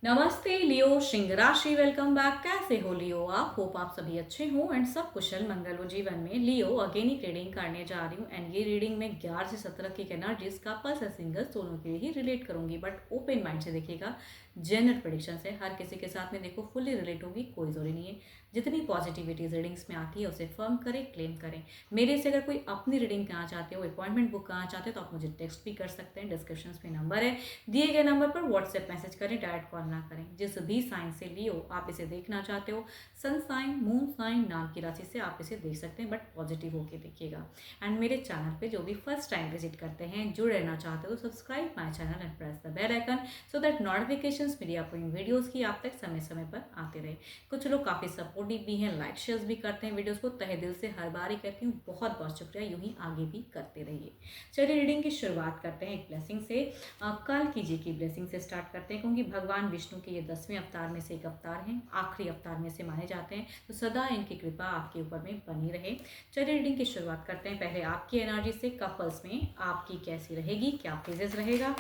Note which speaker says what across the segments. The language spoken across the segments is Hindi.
Speaker 1: नमस्ते लियो सिंह राशि, वेलकम बैक। कैसे हो लियो आप? होप आप सभी अच्छे हो एंड सब कुशल मंगल हो जीवन में। लियो अगेन ही रीडिंग करने जा रही हूँ एंड ये रीडिंग में 11 से 17 की एनर्जीज कपल्स और सिंगल्स दोनों के लिए ही रिलेट करूंगी, बट ओपन माइंड से देखिएगा। जनरल प्रेडिक्शन से हर किसी के साथ में देखो फुल्ली रिलेट होगी, कोई जरूरी नहीं है। जितनी पॉजिटिविटी रीडिंग्स में आती है उसे फर्म करें, क्लेम करें। मेरे से अगर कोई अपनी रीडिंग कराना चाहते हो, अपॉइंटमेंट बुक कराना चाहते हो तो आप मुझे टेक्स्ट भी कर सकते हैं। डिस्क्रिप्शन में नंबर है, दिए गए नंबर पर व्हाट्सएप मैसेज करें, डायरेक्ट कॉल ना करें। जिस भी साइन से लियो आप इसे देखना चाहते हो, सन साइन, मून साइन, नाम की राशि से आप इसे देख सकते हैं, बट पॉजिटिव होके देखिएगा। एंड मेरे चैनल पे जो भी फर्स्ट टाइम विजिट करते हैं, जुड़ रहना चाहते हो तो subscribe my channel and press the bell icon so that notifications मेरी अपकमिंग वीडियोस की आप तक समय समय पर आते रहे। कुछ लोग काफ़ी सपोर्टिव भी हैं, लाइक शेयर्स भी करते हैं वीडियोज़ को। तहे दिल से हर बार ही कहती हूँ बहुत बहुत शुक्रिया, यूँ ही आगे भी करते रहिए। चलिए रीडिंग की शुरुआत करते हैं एक ब्लेसिंग से। काल जी की ब्लेसिंग से स्टार्ट करते हैं, क्योंकि भगवान विष्णु के ये 10वें अवतार में से एक अवतार हैं, आखिरी अवतार में से माने जाते हैं, तो सदा इनकी कृपा आपके ऊपर में बनी रहे। चलिए रीडिंग की शुरुआत करते हैं। पहले आपकी एनर्जी से, कपल्स में आपकी कैसी रहेगी, क्या फेजेस रहेगा।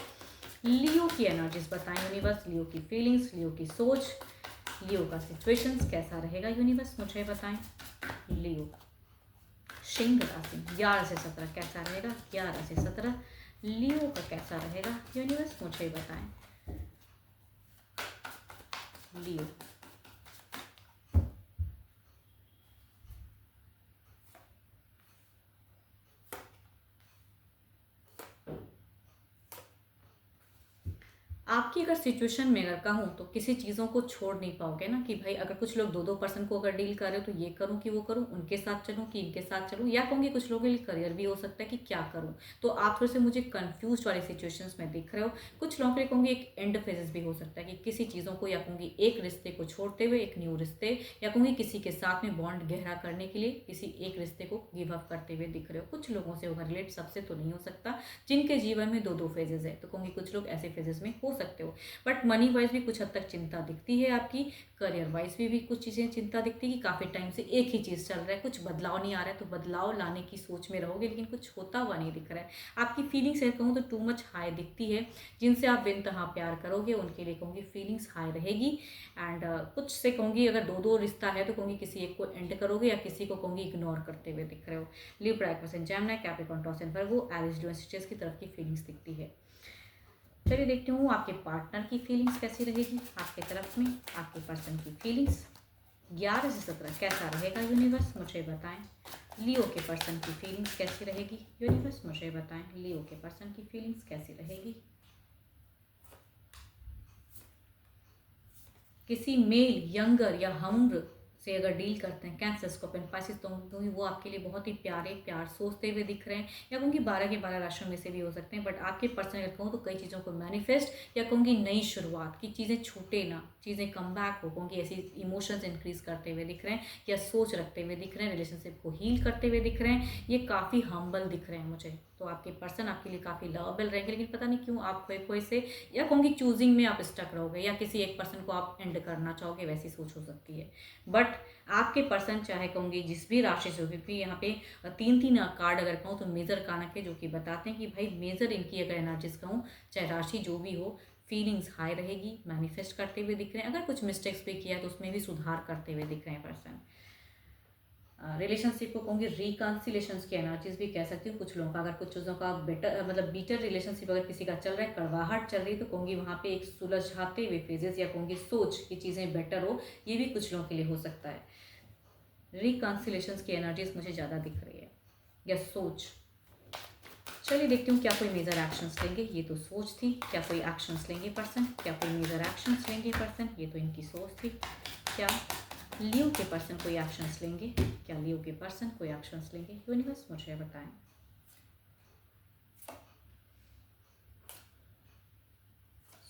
Speaker 1: लियो की एनर्जीज बताएं यूनिवर्स, लियो की फीलिंग्स, लियो की सोच, लियो का सिचुएशंस कैसा रहेगा यूनिवर्स मुझे बताएं। लियो सिंह राशि 11 से 17 कैसा रहेगा, 11 से 17 लियो का कैसा रहेगा यूनिवर्स मुझे बताएं। लियो आपकी अगर सिचुएशन में अगर कहूँ तो किसी चीज़ों को छोड़ नहीं पाओगे ना, कि भाई अगर कुछ लोग दो दो पर्सन को अगर डील कर रहे हो तो ये करूँ कि वो करूँ, उनके साथ चलूँ कि इनके साथ चलूँ, या कहूँगी कुछ लोगों के लिए करियर भी हो सकता है कि क्या करूँ। तो आप थोड़े से मुझे कंफ्यूज वाले सिचुएशंस में दिख रहे हो। कुछ लोगों के लिए कहूँगी एक एंड फेजेस भी हो सकता है कि किसी चीज़ों को, या कहूँगी एक रिश्ते को छोड़ते हुए एक न्यू रिश्ते, या कहूँगी किसी के साथ में बॉन्ड गहरा करने के लिए किसी एक रिश्ते को गिव अप करते हुए दिख रहे हो। कुछ लोगों से होगा रिलेट, सबसे तो नहीं हो सकता जिनके जीवन में दो दो फेजेस है, तो कहूँगी कुछ लोग ऐसे फेजेस में हो सकते हो। बट मनी वाइज भी कुछ हद तक चिंता दिखती है आपकी। करियर वाइज भी कुछ चीज़ें चिंता दिखती है कि काफ़ी टाइम से एक ही चीज़ चल रहा है, कुछ बदलाव नहीं आ रहा है, तो बदलाव लाने की सोच में रहोगे लेकिन कुछ होता हुआ नहीं दिख रहा है। आपकी फीलिंग्स है कहूँ तो टू मच हाई दिखती है। जिनसे आप बेनतहा प्यार करोगे उनके लिए कहूँगी फीलिंग्स हाई रहेगी। एंड कुछ से कहूँगी अगर दो दो रिश्ता है तो कहूँगी किसी एक को एंड करोगे, या किसी को कहूँगी इग्नोर करते हुए दिख रहे हो। Libra, Aquarius, Gemini, Capricorn, taurus and Virgo, Aries, Leo, stress की तरफ की फीलिंग्स दिखती है। चलिए देखती हूँ आपके पार्टनर की फीलिंग्स कैसी रहेगी, आपके तरफ में आपके पर्सन की फीलिंग्स 11 से 17 कैसा रहेगा यूनिवर्स मुझे बताएं। लियो के पर्सन की फीलिंग्स कैसी रहेगी यूनिवर्स मुझे बताएं। लियो के पर्सन की फीलिंग्स कैसी रहेगी। किसी मेल, यंगर या हम्र से अगर डील करते हैं, कैंसर, स्कॉर्पियन, पाइसेस, तो वो आपके लिए बहुत ही प्यारे प्यार सोचते हुए दिख रहे हैं, या कहूँगी 12 के 12 राशियों में से भी हो सकते हैं। बट आपके पर्सन अगर कहूँ तो कई चीज़ों को मैनिफेस्ट, या कहूँगी नई शुरुआत की चीज़ें छूटे ना, चीज़ें कम बैक हो, कहूँगी ऐसी इमोशंस इंक्रीज करते हुए दिख रहे हैं, या सोच रखते हुए दिख रहे हैं, रिलेशनशिप को हील करते हुए दिख रहे हैं। ये काफ़ी हम्बल दिख रहे हैं मुझे, तो आपके पर्सन आपके लिए काफ़ी लवेबल रहेंगे, लेकिन पता नहीं क्यों आप खोए खोए से, या कहूँगी चूजिंग में आप स्टक रहोगे, या किसी एक पर्सन को आप एंड करना चाहोगे, वैसी सोच हो सकती है। बट आपके पर्सन चाहे कहूँगी जिस भी राशि से, क्योंकि यहाँ पे तीन तीन कार्ड अगर कहूँ तो मेजर कारक है जो कि बताते हैं कि भाई मेजर इनकी अगर एनर्जीज कहूँ, चाहे राशि जो भी हो, फीलिंग्स हाई रहेगी, मैनिफेस्ट करते हुए दिख रहे हैं। अगर कुछ मिस्टेक्स भी किया है तो उसमें भी सुधार करते हुए दिख रहे हैं पर्सन। रिलेशनशिप को कहूँगी रिकन्सिलेशन की एनर्जीज भी कह सकती हूँ। कुछ लोगों का अगर कुछ चीज़ों का बेटर मतलब बीटर रिलेशनशिप अगर किसी का चल रहा है, कड़वाहट चल रही है, तो कहूँगी वहाँ पे एक सुलझाते हुए फेजेस, या कहूँगी सोच की चीज़ें बेटर हो, ये भी कुछ लोगों के लिए हो सकता है। रिकन्सिलेशन की एनर्जीज मुझे ज़्यादा दिख रही है, या सोच। चलिए देखती हूँ क्या कोई मेजर एक्शंस लेंगे, ये तो सोच थी, क्या कोई एक्शंस लेंगे पर्सन, क्या कोई मेजर एक्शंस लेंगे पर्सन, ये तो इनकी सोच थी। क्या लियो के पर्सन कोई एक्शंस लेंगे, क्या लियो के पर्सन कोई एक्शंस लेंगे यूनिवर्स मुझे बताएं।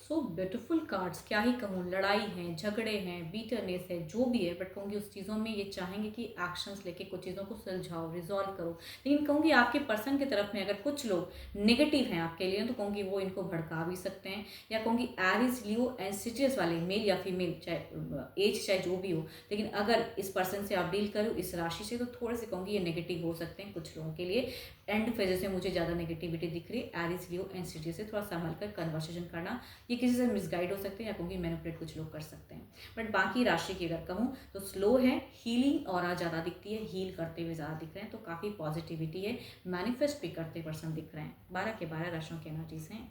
Speaker 1: सो ब्यूटीफुल कार्ड्स, क्या ही कहूँ, लड़ाई है, झगड़े हैं, बीटरनेस है, जो भी है, बट कहूँगी उस चीज़ों में ये चाहेंगे कि एक्शंस लेके कुछ चीज़ों को सुलझाओ, रिजॉल्व करो। लेकिन कहूँगी आपके पर्सन की तरफ में अगर कुछ लोग नेगेटिव हैं आपके लिए, तो कहूँगी वो इनको भड़का भी सकते हैं, या कहूँगी एरिस, लियो एंड सिट्रस वाले मेल या फीमेल, चाहे एज चाहे जो भी हो, लेकिन अगर इस पर्सन से आप डील करो इस राशि से, तो थोड़े से कहूँगी ये नेगेटिव हो सकते हैं कुछ लोगों के लिए। एंड फेजेस में मुझे ज़्यादा नेगेटिविटी दिख रही है। एरिस लियो एनसीटी से थोड़ा संभल कर कन्वर्सेशन करना, ये किसी से मिसगाइड हो सकते हैं या क्योंकि मैनिपुलेट कुछ लोग कर सकते हैं। बट बाकी राशि की अगर कहूँ तो स्लो है, हीलिंग और ज़्यादा दिखती है, हील करते हुए ज़्यादा दिख रहे हैं, तो काफ़ी पॉजिटिविटी है, मैनिफेस्ट भी करते पर्सन दिख रहे हैं। 12 के 12 राशियों की एनर्जीज हैं।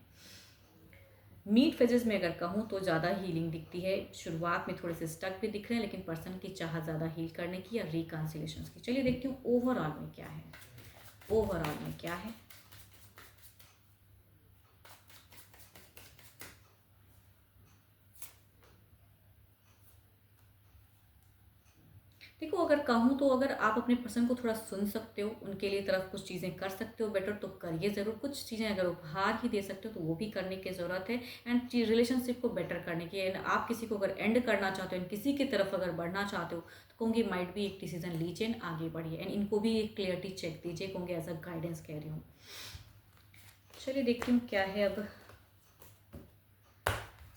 Speaker 1: मीड फेजेस में अगर कहूँ तो ज़्यादा हीलिंग दिखती है, शुरुआत में थोड़े से स्टक भी दिख रहे हैं, लेकिन पर्सन की चाह ज़्यादा हील करने की या रिकॉन्सिलेशन की। चलिए देखती हूँ ओवरऑल में क्या है, ओवरऑल में क्या है। देखो अगर कहूँ तो अगर आप अपने पर्सन को थोड़ा सुन सकते हो, उनके लिए तरफ कुछ चीज़ें कर सकते हो बेटर, तो करिए ज़रूर। कुछ चीज़ें अगर उपहार ही दे सकते हो तो वो भी करने की ज़रूरत है, एंड रिलेशनशिप को बेटर करने की। एंड आप किसी को अगर एंड करना चाहते हो, एंड किसी की तरफ अगर बढ़ना चाहते हो, तो कहूँगी माइट भी एक डिसीजन लीजिए एंड आगे बढ़िए, एंड इनको भी एक क्लियरिटी चेक दीजिए, कहूँगी एज अ गाइडेंस कह रही हूँ। चलिए देखती हूँ क्या है अब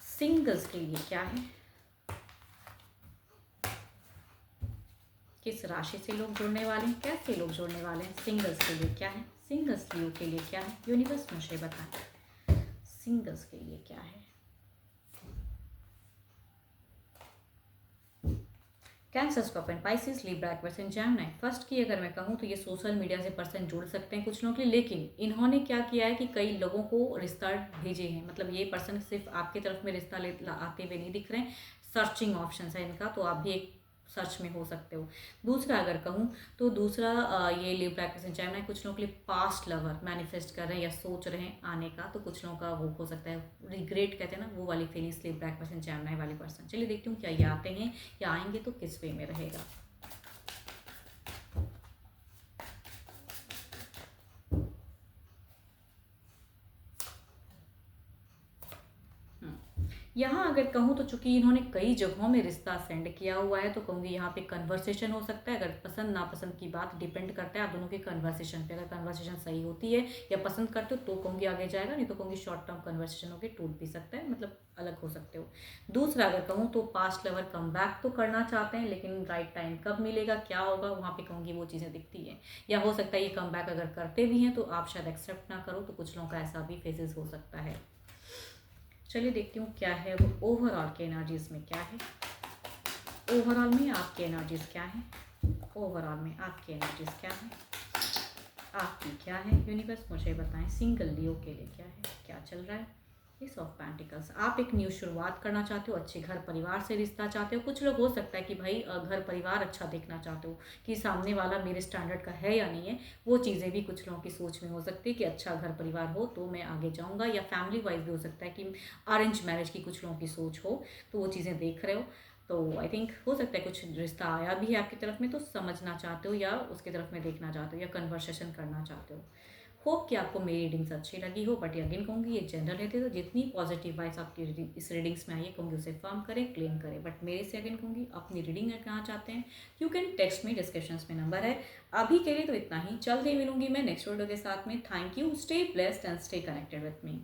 Speaker 1: सिंगल्स के लिए क्या है, किस राशि से लोग जुड़ने वाले हैं, कैसे लोग जुड़ने वाले हैं, सिंगल्स के लिए क्या है, सिंगल्स लियो के लिए क्या है, यूनिवर्स मुझे बताएं सिंगल्स के लिए क्या है। Cancer, scorpion, Pisces, Libra, Aquarius and Gemini. First की अगर मैं कहूँ तो ये सोशल मीडिया से पर्सन जुड़ सकते हैं कुछ लोगों के लिए, लेकिन इन्होंने क्या किया है कि कई लोगों को रिश्ता भेजे हैं, मतलब ये पर्सन सिर्फ आपकी तरफ में रिश्ता ले आते हुए नहीं दिख रहे हैं, सर्चिंग ऑप्शन है इनका, तो आप भी एक सर्च में हो सकते हो। दूसरा अगर कहूँ तो दूसरा ये लिब्रा, एक्वेरियस एंड जेमिनी कुछ लोगों के लिए पास्ट लवर मैनिफेस्ट कर रहे हैं या सोच रहे हैं आने का, तो कुछ लोगों का वो हो सकता है, रिग्रेट कहते हैं ना, वो वाली feelings Libra, Aquarius and Gemini वाले पर्सन। चलिए देखती हूँ क्या ये आते हैं या आएंगे तो किस वे में रहेगा। यहाँ अगर कहूँ तो चूंकि इन्होंने कई जगहों में रिश्ता सेंड किया हुआ है, तो कहूँगी यहाँ पे कन्वर्सेशन हो सकता है। अगर पसंद नापसंद की बात डिपेंड करता है आप दोनों के कन्वर्सेशन पे, अगर कन्वर्सेशन सही होती है या पसंद करते हो तो कहूँगी आगे जाएगा, नहीं तो कहूँगी शॉर्ट टर्म कन्वर्सेशन होकर टूट भी सकता है, मतलब अलग हो सकते हो। दूसरा अगर कहूँ तो पास्ट लवर कम बैक तो करना चाहते हैं, लेकिन राइट टाइम कब मिलेगा क्या होगा वहाँ पे कहूँगी वो चीज़ें दिखती हैं, या हो सकता है ये कम बैक अगर करते भी हैं तो आप शायद एक्सेप्ट ना करो, तो कुछ लोगों का ऐसा भी फेजेस हो सकता है। चलिए देखती हूँ क्या है वो ओवरऑल के एनर्जीज में क्या है, ओवरऑल में आपके एनर्जीज क्या है, ओवरऑल में आपके एनर्जीज क्या है, आपकी क्या है, यूनिवर्स मुझे बताएं सिंगल लियो के लिए क्या है, क्या चल रहा है। एस ऑफ पेंटिकल्स, आप एक न्यू शुरुआत करना चाहते हो, अच्छे घर परिवार से रिश्ता चाहते हो। कुछ लोग हो सकता है कि भाई घर परिवार अच्छा देखना चाहते हो कि सामने वाला मेरे स्टैंडर्ड का है या नहीं है, वो चीज़ें भी कुछ लोगों की सोच में हो सकती है कि अच्छा घर परिवार हो तो मैं आगे जाऊँगा, या फैमिली वाइज भी हो सकता है कि अरेंज मैरिज की कुछ लोगों की सोच हो, तो वो चीज़ें देख रहे हो। तो आई थिंक हो सकता है कुछ रिश्ता आया भी है आपकी तरफ में, तो समझना चाहते हो या उसकी तरफ में देखना चाहते हो या कन्वर्सेशन करना चाहते हो। होप कि आपको मेरी रीडिंग्स अच्छी लगी हो, बट अगेन कहूँगी ये जनरल रहती है, तो जितनी पॉजिटिव वाइब्स आपकी इस रीडिंग्स में आई है कहूँगी उसे फर्म करें, क्लेम करें। बट मेरे से अगेन कहूँगी अपनी रीडिंग करना चाहते हैं, you can text me, description में नंबर है। अभी के लिए तो इतना ही, जल्द ही मिलूंगी मैं नेक्स्ट वीडियो के साथ में। Thank you, stay blessed and stay connected with me.